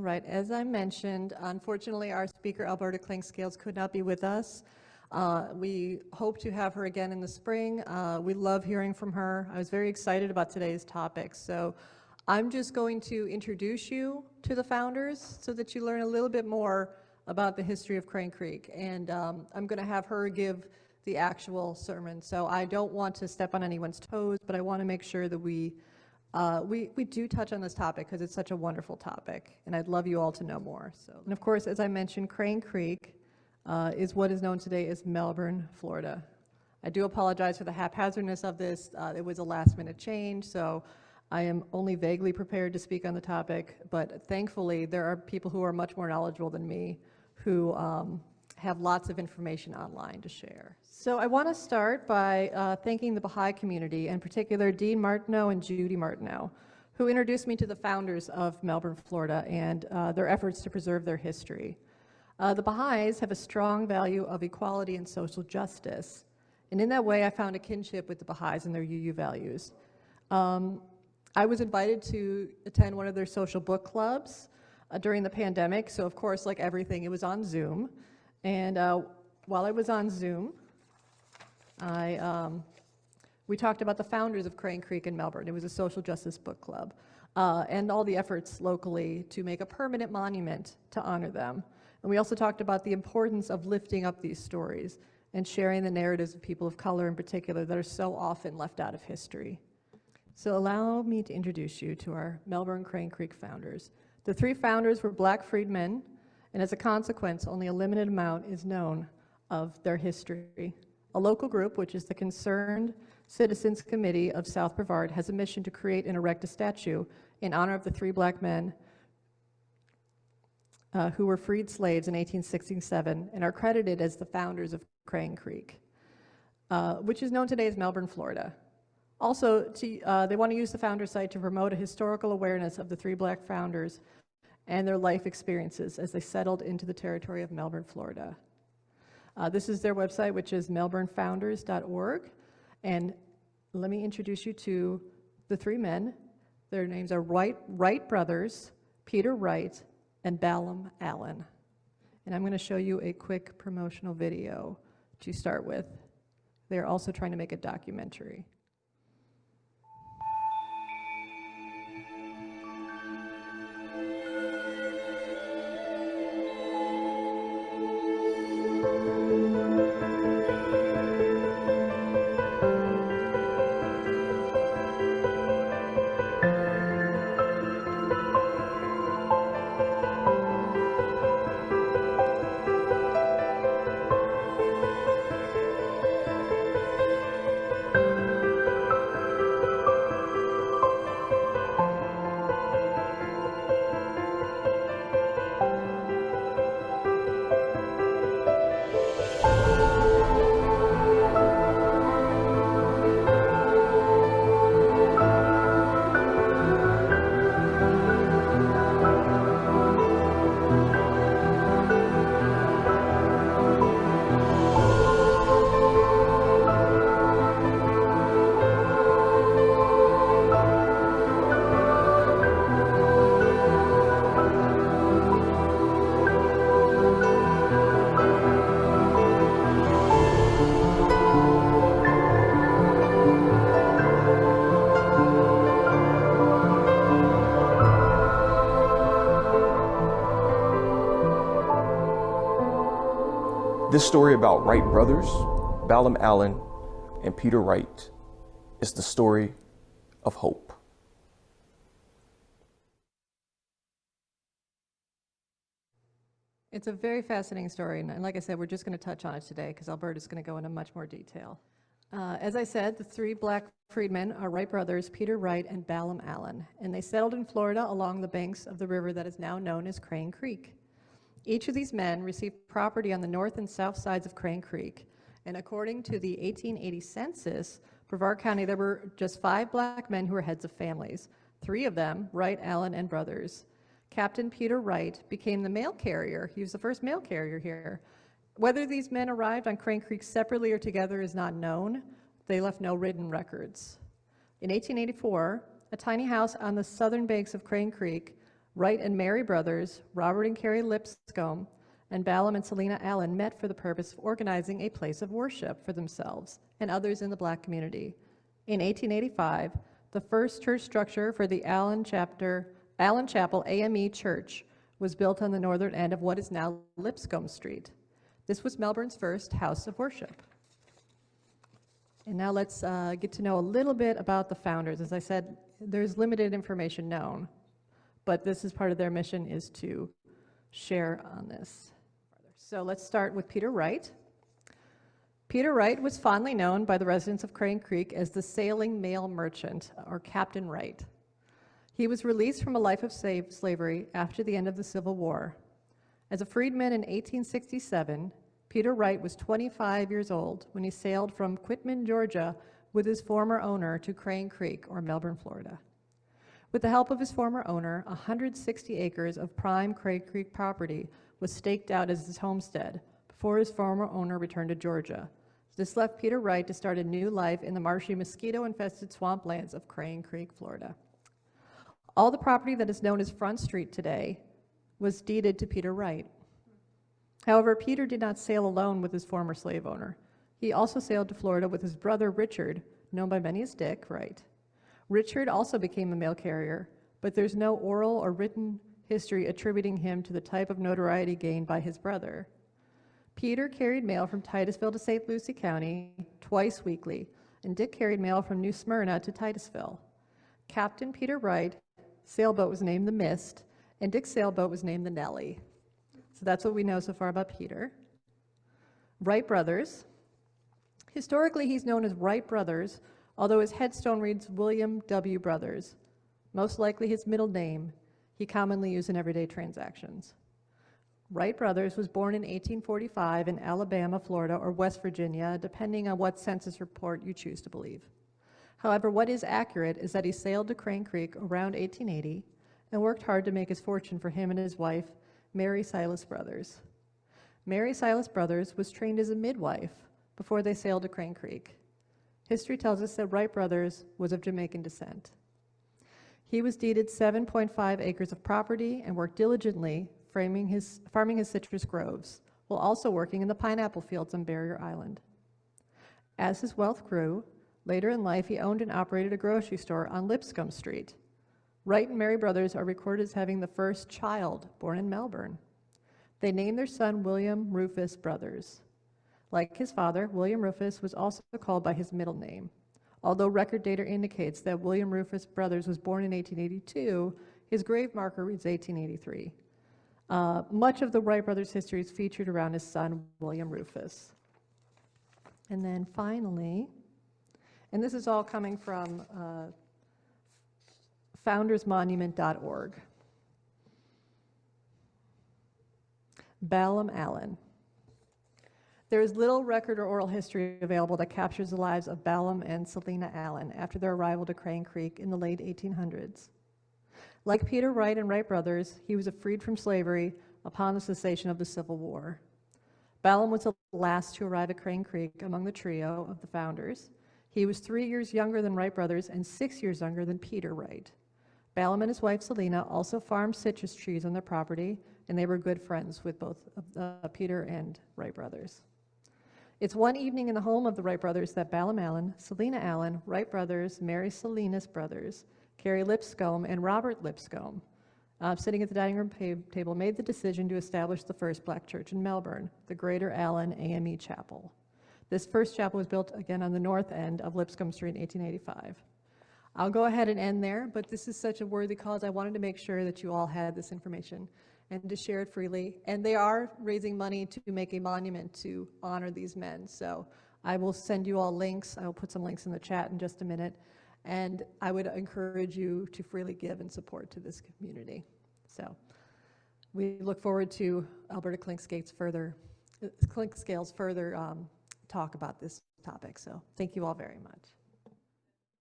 right, as I mentioned, unfortunately our speaker Alberta Clinkscales could not be with us. We hope to have her again in the spring. We love hearing from her. I was very excited about today's topic. So I'm just going to introduce you to the founders so that you learn a little bit more about the history of Crane Creek. And I'm going to have her give the actual sermon. So I don't want to step on anyone's toes, but I want to make sure that we do touch on this topic because it's such a wonderful topic, and I'd love you all to know more. So, and of course, as I mentioned, Crane Creek is what is known today as Melbourne, Florida. I do apologize for the haphazardness of this. It was a last-minute change, so I am only vaguely prepared to speak on the topic, but thankfully there are people who are much more knowledgeable than me who have lots of information online to share. So I want to start by thanking the Baha'i community, in particular Dean Martineau and Judy Martineau, who introduced me to the founders of Melbourne, Florida, and their efforts to preserve their history. The Baha'is have a strong value of equality and social justice, and in that way I found a kinship with the Baha'is and their UU values. I was invited to attend one of their social book clubs during the pandemic, so of course, like everything, it was on Zoom. And while I was on Zoom, we talked about the founders of Crane Creek in Melbourne. It was a social justice book club, and all the efforts locally to make a permanent monument to honor them. And we also talked about the importance of lifting up these stories and sharing the narratives of people of color in particular that are so often left out of history. So allow me to introduce you to our Melbourne Crane Creek founders. The three founders were Black freedmen, and as a consequence, only a limited amount is known of their history. A local group, which is the Concerned Citizens Committee of South Brevard, has a mission to create and erect a statue in honor of the three black men who were freed slaves in 1867 and are credited as the founders of Crane Creek, which is known today as Melbourne, Florida. Also, they want to use the founder site to promote a historical awareness of the three black founders and their life experiences as they settled into the territory of Melbourne, Florida. This is their website, which is melbournefounders.org. And let me introduce you to the three men. Their names are Wright brothers, Peter Wright, and Balaam Allen. And I'm going to show you a quick promotional video to start with. They're also trying to make a documentary. This story about Wright brothers, Balaam Allen, and Peter Wright is the story of hope. It's a very fascinating story, and like I said, we're just going to touch on it today because Alberta's going to go into much more detail. As I said, the three black freedmen are Wright brothers, Peter Wright and Balaam Allen, and they settled in Florida along the banks of the river that is now known as Crane Creek. Each of these men received property on the north and south sides of Crane Creek, and according to the 1880 census, Brevard County, there were just 5 black men who were heads of families. 3 of them, Wright, Allen, and brothers. Captain Peter Wright became the mail carrier. He was the first mail carrier here. Whether these men arrived on Crane Creek separately or together is not known. They left no written records. In 1884, a tiny house on the southern banks of Crane Creek Wright and Mary brothers, Robert and Carrie Lipscomb, and Balaam and Selina Allen met for the purpose of organizing a place of worship for themselves and others in the Black community. In 1885, the first church structure for the Allen Chapel AME Church was built on the northern end of what is now Lipscomb Street. This was Melbourne's first house of worship. And now let's get to know a little bit about the founders. As I said, there's limited information known, but this is part of their mission, is to share on this. So let's start with Peter Wright. Peter Wright was fondly known by the residents of Crane Creek as the sailing mail merchant, or Captain Wright. He was released from a life of slavery after the end of the Civil War. As a freedman in 1867, Peter Wright was 25 years old when he sailed from Quitman, Georgia, with his former owner to Crane Creek, or Melbourne, Florida. With the help of his former owner, 160 acres of prime Crane Creek property was staked out as his homestead before his former owner returned to Georgia. This left Peter Wright to start a new life in the marshy, mosquito-infested swamplands of Crane Creek, Florida. All the property that is known as Front Street today was deeded to Peter Wright. However, Peter did not sail alone with his former slave owner. He also sailed to Florida with his brother Richard, known by many as Dick Wright. Richard also became a mail carrier, but there's no oral or written history attributing him to the type of notoriety gained by his brother. Peter carried mail from Titusville to St. Lucie County twice weekly, and Dick carried mail from New Smyrna to Titusville. Captain Peter Wright sailboat was named the Mist, and Dick's sailboat was named the Nellie. So that's what we know so far about Peter. Wright brothers. Historically, he's known as Wright Brothers, although his headstone reads William W. Brothers, most likely his middle name he commonly used in everyday transactions. Wright Brothers was born in 1845 in Alabama, Florida, or West Virginia, depending on what census report you choose to believe. However, what is accurate is that he sailed to Crane Creek around 1880 and worked hard to make his fortune for him and his wife, Mary Silas Brothers. Mary Silas Brothers was trained as a midwife before they sailed to Crane Creek. History tells us that Wright Brothers was of Jamaican descent. He was deeded 7.5 acres of property and worked diligently farming his citrus groves, while also working in the pineapple fields on Barrier Island. As his wealth grew, later in life he owned and operated a grocery store on Lipscomb Street. Wright and Mary Brothers are recorded as having the first child born in Melbourne. They named their son William Rufus Brothers. Like his father, William Rufus was also called by his middle name. Although record data indicates that William Rufus Brothers was born in 1882, his grave marker reads 1883. Much of the Wright brothers' history is featured around his son, William Rufus. And then finally, and this is all coming from foundersmonument.org. Balaam Allen. There is little record or oral history available that captures the lives of Balaam and Selina Allen after their arrival to Crane Creek in the late 1800s. Like Peter Wright and Wright brothers, he was freed from slavery upon the cessation of the Civil War. Balaam was the last to arrive at Crane Creek among the trio of the founders. He was 3 years younger than Wright brothers and 6 years younger than Peter Wright. Balaam and his wife Selina also farmed citrus trees on their property, and they were good friends with both Peter and Wright brothers. It's one evening in the home of the Wright brothers that Balaam Allen, Selina Allen, Wright brothers, Mary Salinas brothers, Carrie Lipscomb, and Robert Lipscomb, sitting at the dining room table, made the decision to establish the first Black church in Melbourne, the Greater Allen AME Chapel. This first chapel was built again on the north end of Lipscomb Street in 1885. I'll go ahead and end there, but this is such a worthy cause. I wanted to make sure that you all had this information and to share it freely. And they are raising money to make a monument to honor these men. So I will send you all links. I will put some links in the chat in just a minute. And I would encourage you to freely give and support to this community. So we look forward to Alberta Clinkscale's further talk about this topic. So thank you all very much.